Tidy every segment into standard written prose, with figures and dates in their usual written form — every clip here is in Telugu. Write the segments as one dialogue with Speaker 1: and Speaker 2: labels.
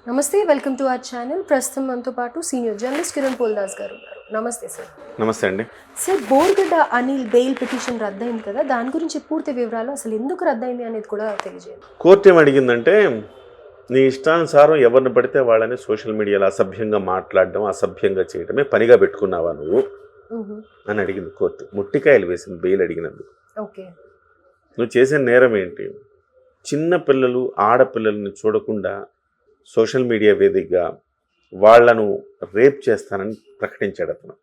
Speaker 1: నమస్తే. Welcome to our channel. ప్రస్తుతం మనతో పాటు సీనియర్ జర్నలిస్ట్ కిరణ్ పోల్దాస్ గారు ఉన్నారు. నమస్తే సార్.
Speaker 2: నమస్తే అండి.
Speaker 1: Sir, Borugadda Anil bail petition రద్దయింది కదా, దాని గురించి పూర్తి వివరాలు, అసలు ఎందుకు రద్దయింది అనేది కూడా తెలియజేయండి.
Speaker 2: కోర్టు ఏం అడిగిందంటే, నీ ఇష్టానుసారం ఎవరిని పడితే వాళ్ళని సోషల్ మీడియాలో అసభ్యంగా మాట్లాడడం, అసభ్యంగా చేయడమే పనిగా పెట్టుకున్నావా నువ్వు అని అడిగింది కోర్టు. ముట్టికాయలు వేసింది బెయిల్ అడిగినందుకు.
Speaker 1: ఓకే.
Speaker 2: నువ్వు చేసే నేరం ఏంటి? చిన్న పిల్లలు, ఆడపిల్లల్ని చూడకుండా సోషల్ మీడియా వేదికగా వాళ్లను రేప్ చేస్తానని ప్రకటించాడు అతను.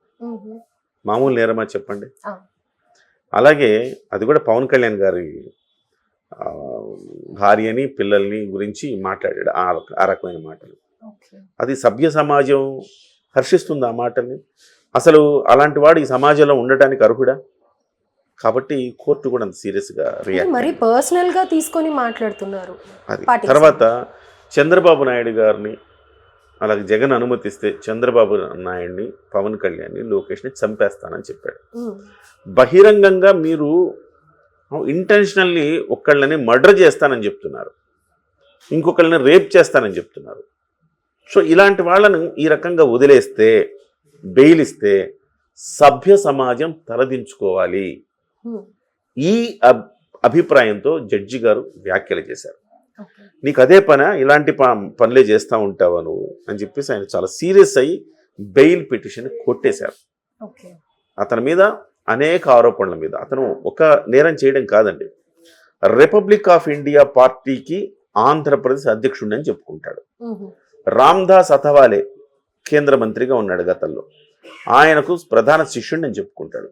Speaker 2: మామూలు నేరమా చెప్పండి? అలాగే అది కూడా పవన్ కళ్యాణ్ గారి భార్యని పిల్లల్ని గురించి మాట్లాడాడు ఆ రకమైన మాటలు. అది సభ్య సమాజం హర్షిస్తుంది ఆ మాటల్ని. అసలు అలాంటి వాడు ఈ సమాజంలో ఉండటానికి అర్హుడా? కాబట్టి కోర్టు కూడా అంత సీరియస్గా రియాక్ట్.
Speaker 1: మరి పర్సనల్ గా తీసుకొని మాట్లాడుతున్నారు.
Speaker 2: అది తర్వాత చంద్రబాబు నాయుడు గారిని, అలాగే జగన్ అనుమతిస్తే చంద్రబాబు నాయుడిని, పవన్ కళ్యాణ్ని, లోకేష్ని చంపేస్తానని చెప్పాడు. బహిరంగంగా మీరు ఇంటెన్షనల్లీ ఒకళ్ళని మర్డర్ చేస్తానని చెప్తున్నారు, ఇంకొకళ్ళని రేప్ చేస్తానని చెప్తున్నారు. సో ఇలాంటి వాళ్ళను ఈ రకంగా వదిలేస్తే, బెయిల్ ఇస్తే సభ్య సమాజం తలదించుకోవాలి. ఈ అభిప్రాయంతో జడ్జి గారు వ్యాఖ్యలు చేశారు. నీకు అదే పని, ఇలాంటి పనులే చేస్తూ ఉంటావా నువ్వు అని చెప్పేసి ఆయన చాలా సీరియస్ అయ్యి బెయిల్ పిటిషన్ కొట్టేశారు. అతని మీద అనేక ఆరోపణల మీద. అతను ఒక నేరం చేయడం కాదండి, రిపబ్లిక్ ఆఫ్ ఇండియా పార్టీకి ఆంధ్రప్రదేశ్ అధ్యక్షుడిని అని చెప్పుకుంటాడు. రామ్దాస్ అథవాలే కేంద్ర మంత్రిగా ఉన్నాడు గతంలో, ఆయనకు ప్రధాన శిష్యుడిని అని చెప్పుకుంటాడు.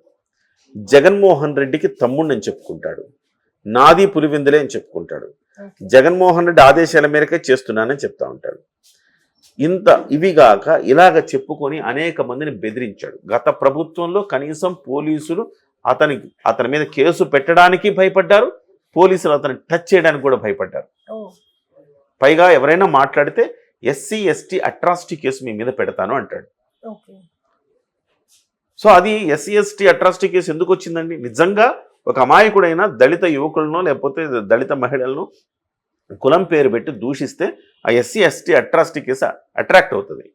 Speaker 2: జగన్మోహన్ రెడ్డికి తమ్ముడిని చెప్పుకుంటాడు. నాది పులివెందులే అని చెప్పుకుంటాడు. జగన్మోహన్ రెడ్డి ఆదేశాల మేరకే చేస్తున్నానని చెప్తా ఉంటాడు. ఇవిగాక ఇలాగ చెప్పుకొని అనేక మందిని బెదిరించాడు. గత ప్రభుత్వంలో కనీసం పోలీసులు అతని మీద కేసు పెట్టడానికి భయపడ్డారు, పోలీసులు అతన్ని టచ్ చేయడానికి కూడా భయపడ్డారు. పైగా ఎవరైనా మాట్లాడితే ఎస్సీ ఎస్టీ అట్రాసిటీ కేసు మీ మీద పెడతాను అంటాడు. సో అది ఎస్సీ ఎస్టీ అట్రాసిటీ కేసు ఎందుకు వచ్చిందండి? నిజంగా ఒక అమాయకుడైన దళిత యువకులను లేకపోతే దళిత మహిళలను కులం పేరు పెట్టి దూషిస్తే ఆ SC ST atrocity case attract అవుతుంది.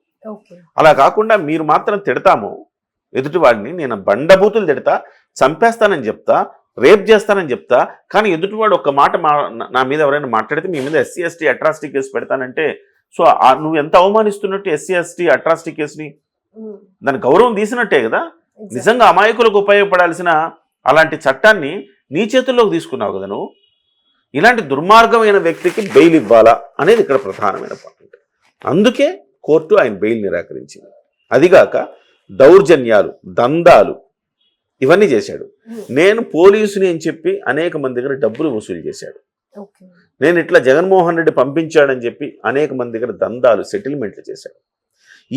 Speaker 2: అలా కాకుండా మీరు మాత్రం తిడతాము ఎదుటి వాడిని, నేను బండబూతులు తిడతా, చంపేస్తానని చెప్తా, రేప్ చేస్తానని చెప్తా, కానీ ఎదుటివాడు ఒక్క మాట నా మీద ఎవరైనా మాట్లాడితే మీ మీద ఎస్సీ ఎస్టీ అట్రాసిటీ కేసు పెడతానంటే, సో నువ్వు ఎంత అవమానిస్తున్నట్టు ఎస్సీ ఎస్టీ అట్రాసిటీ కేసుని, దాని గౌరవం తీసినట్టే కదా. నిజంగా అమాయకులకు ఉపయోగపడాల్సిన అలాంటి చట్టాన్ని నీ చేతుల్లోకి తీసుకున్నావు కదా నువ్వు. ఇలాంటి దుర్మార్గమైన వ్యక్తికి బెయిల్ ఇవ్వాలా అనేది ఇక్కడ ప్రధానమైన పాయింట్. అందుకే కోర్టు ఆయన బెయిల్ నిరాకరించింది. అదిగాక దౌర్జన్యాలు, దందాలు ఇవన్నీ చేశాడు. నేను పోలీసుని అని చెప్పి అనేక మంది దగ్గర డబ్బులు వసూలు చేశాడు. నేను ఇట్లా జగన్మోహన్ రెడ్డి పంపించాడని చెప్పి అనేక మంది దగ్గర దందాలు, సెటిల్మెంట్లు చేశాడు.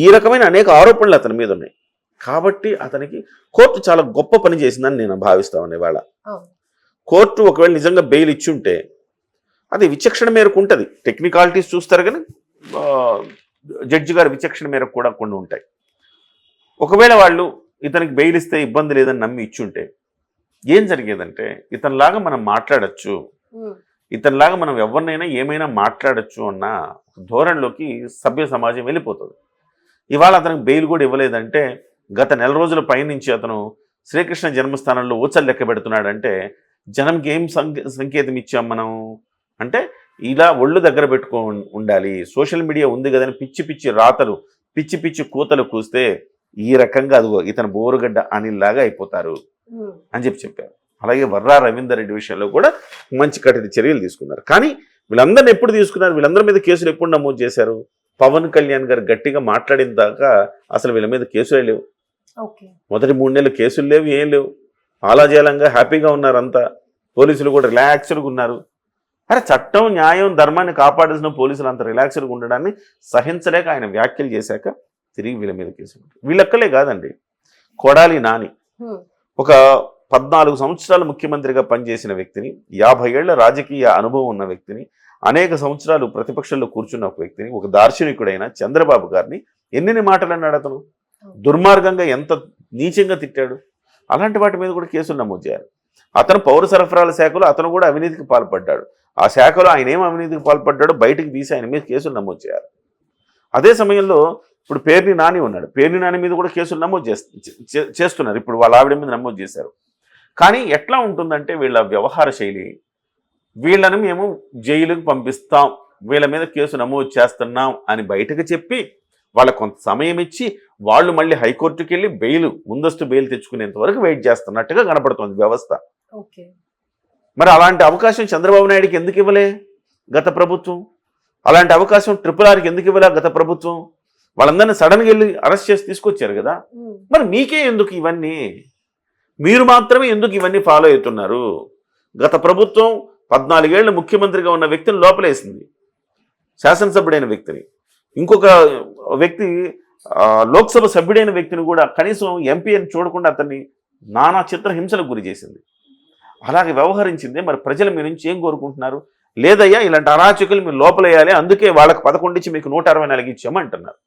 Speaker 2: ఈ రకమైన అనేక ఆరోపణలు అతని మీద ఉన్నాయి. కాబట్టి అతనికి కోర్టు చాలా గొప్ప పని చేసిందని నేను భావిస్తాను. ఇవాళ కోర్టు ఒకవేళ నిజంగా బెయిల్ ఇచ్చి ఉంటే అది విచక్షణ మేరకు ఉంటుంది. టెక్నికాలిటీస్ చూస్తారు కానీ జడ్జి గారి విచక్షణ మేరకు కూడా కొన్ని ఉంటాయి. ఒకవేళ వాళ్ళు ఇతనికి బెయిల్ ఇస్తే ఇబ్బంది లేదని నమ్మి ఇచ్చుంటే ఏం జరిగేదంటే, ఇతనిలాగా మనం మాట్లాడచ్చు, ఇతనిలాగా మనం ఎవరినైనా ఏమైనా మాట్లాడచ్చు అన్న ధోరణిలోకి సభ్య సమాజం వెళ్ళిపోతుంది. ఇవాళ అతనికి బెయిల్ కూడా ఇవ్వలేదంటే, గత నెల రోజుల పైనుంచి అతను శ్రీకృష్ణ జన్మస్థానంలో ఊచలు లెక్క పెడుతున్నాడంటే జనంకి ఏం సంకేతం ఇచ్చాం మనం అంటే, ఇలా ఒళ్ళు దగ్గర పెట్టుకో ఉండాలి, సోషల్ మీడియా ఉంది కదని పిచ్చి పిచ్చి రాతలు, పిచ్చి పిచ్చి కూతలు కూస్తే ఈ రకంగా అదిగో ఇతను బోరుగడ్డ అనిల్లాగా అయిపోతారు అని చెప్పారు. అలాగే వర్రా రవీందర్ రెడ్డి విషయంలో కూడా మంచి కఠిన చర్యలు తీసుకున్నారు. కానీ వీళ్ళందరిని ఎప్పుడు తీసుకున్నారు? వీళ్ళందరి మీద కేసులు ఎప్పుడు నమోదు చేశారు? పవన్ కళ్యాణ్ గారు గట్టిగా మాట్లాడిన దాకా అసలు వీళ్ళ మీద కేసులే లేవు. మొదటి 3 నెలలు కేసులు లేవు, ఏం లేవు. ఆలాజాలంగా హ్యాపీగా ఉన్నారు అంతా. పోలీసులు కూడా రిలాక్స్డ్గా ఉన్నారు. అరే చట్టం, న్యాయం, ధర్మాన్ని కాపాడాల్సిన పోలీసులు అంత రిలాక్స్డ్గా ఉండడాన్ని సహించలేక ఆయన వ్యాఖ్యలు చేశాక తిరిగి వీళ్ళ మీద కేసులు. వీళ్ళక్కలే కాదండి, కొడాలి నాని ఒక 14 సంవత్సరాలు ముఖ్యమంత్రిగా పనిచేసిన వ్యక్తిని, 50 ఏళ్ల రాజకీయ అనుభవం ఉన్న వ్యక్తిని, అనేక సంవత్సరాలు ప్రతిపక్షంలో కూర్చున్న ఒక వ్యక్తిని, ఒక దార్శనికుడైన చంద్రబాబు గారిని ఎన్ని మాటలు అన్నాడు అతను. దుర్మార్గంగా ఎంత నీచంగా తిట్టాడు. అలాంటి వాటి మీద కూడా కేసులు నమోదు చేయాలి. అతను పౌర సరఫరాల శాఖలో అతను కూడా అవినీతికి పాల్పడ్డాడు. ఆ శాఖలో ఆయన ఏం అవినీతికి పాల్పడ్డాడో బయటికి తీసి ఆయన మీద కేసులు నమోదు చేయాలి. అదే సమయంలో ఇప్పుడు పేర్ని నాని ఉన్నాడు, పేర్ని నాని మీద కూడా కేసులు నమోదు చేస్తున్నారు, ఇప్పుడు వాళ్ళ ఆవిడ మీద నమోదు చేశారు. కానీ ఎట్లా ఉంటుందంటే వీళ్ళ వ్యవహార శైలి, వీళ్ళని మేము జైలుకు పంపిస్తాం, వీళ్ళ మీద కేసు నమోదు చేస్తున్నాం అని బయటకు చెప్పి వాళ్ళకు కొంత సమయం ఇచ్చి వాళ్ళు మళ్ళీ హైకోర్టుకి వెళ్ళి ముందస్తు బెయిల్ తెచ్చుకునేంత వరకు వెయిట్ చేస్తున్నట్టుగా కనపడుతుంది వ్యవస్థ. మరి అలాంటి అవకాశం చంద్రబాబు నాయుడికి ఎందుకు ఇవ్వలే గత ప్రభుత్వం? అలాంటి అవకాశం RRRకి ఎందుకు ఇవ్వలే గత ప్రభుత్వం? వాళ్ళందరినీ సడన్గా వెళ్ళి అరెస్ట్ చేసి తీసుకొచ్చారు కదా. మరి మీకే ఎందుకు ఇవన్నీ? మీరు మాత్రమే ఎందుకు ఇవన్నీ ఫాలో అవుతున్నారు? గత ప్రభుత్వం 14 ఏళ్ళు ముఖ్యమంత్రిగా ఉన్న వ్యక్తిని లోపలేసింది, శాసనసభ్యుడైన వ్యక్తిని. ఇంకొక వ్యక్తి లోక్సభ సభ్యుడైన వ్యక్తిని కూడా కనీసం ఎంపీ అని చూడకుండా అతన్ని నానా చిత్రహింసలకు గురి చేసింది. అలాగే వ్యవహరించింది. మరి ప్రజలు మీ నుంచి ఏం కోరుకుంటున్నారు? లేదయ్యా ఇలాంటి అరాచకులు మీరు లోపలేయాలి, అందుకే వాళ్ళకి 11 ఇచ్చి మీకు 164 ఇచ్చామంటున్నారు.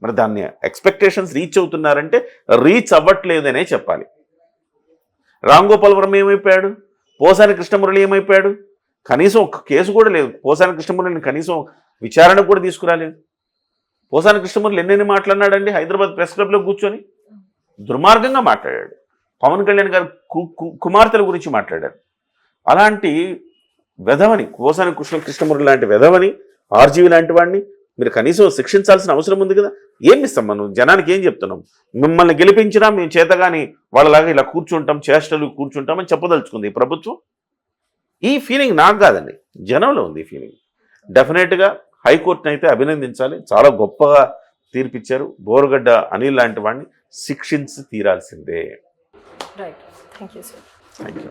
Speaker 2: మరి దాన్ని ఎక్స్పెక్టేషన్స్ రీచ్ అవుతున్నారంటే రీచ్ అవ్వట్లేదనే చెప్పాలి. రామ్ గోపాల్ వర్మ ఏమైపోయాడు? పోసాని కృష్ణమురళి ఏమైపోయాడు? కనీసం ఒక కేసు కూడా లేదు. పోసాని కృష్ణమురళిని కనీసం విచారణకు కూడా తీసుకురాలేదు. పోసాని కృష్ణమురళి ఎన్నెన్ని మాట్లాడినాడండి హైదరాబాద్ ప్రెస్ క్లబ్లో కూర్చొని? దుర్మార్గంగా మాట్లాడాడు. పవన్ కళ్యాణ్ గారు కుమార్తెల గురించి మాట్లాడారు. అలాంటి వెధవని, పోసాని కృష్ణమురళి లాంటి వెధవని, ఆర్జీవి లాంటి వాడిని మీరు కనీసం శిక్షించాల్సిన అవసరం ఉంది కదా. ఏమి ఇస్తాం మనం జనానికి? ఏం చెప్తున్నాం? మిమ్మల్ని గెలిపించినా మేము చేతగాని వాళ్ళలాగా ఇలా కూర్చుంటాం, చేష్టలు కూర్చుంటామని చెప్పదలుచుకుంది ఈ ప్రభుత్వం. ఈ ఫీలింగ్ నాకు కాదండి, జనంలో ఉంది ఈ ఫీలింగ్. డెఫినెట్గా హైకోర్టుని అయితే అభినందించాలి, చాలా గొప్పగా తీర్పిచ్చారు. బోరుగడ్డ అనిల్ లాంటి వాడిని శిక్షించి తీరాల్సిందే.
Speaker 1: Right, thank you sir.
Speaker 2: Thank you.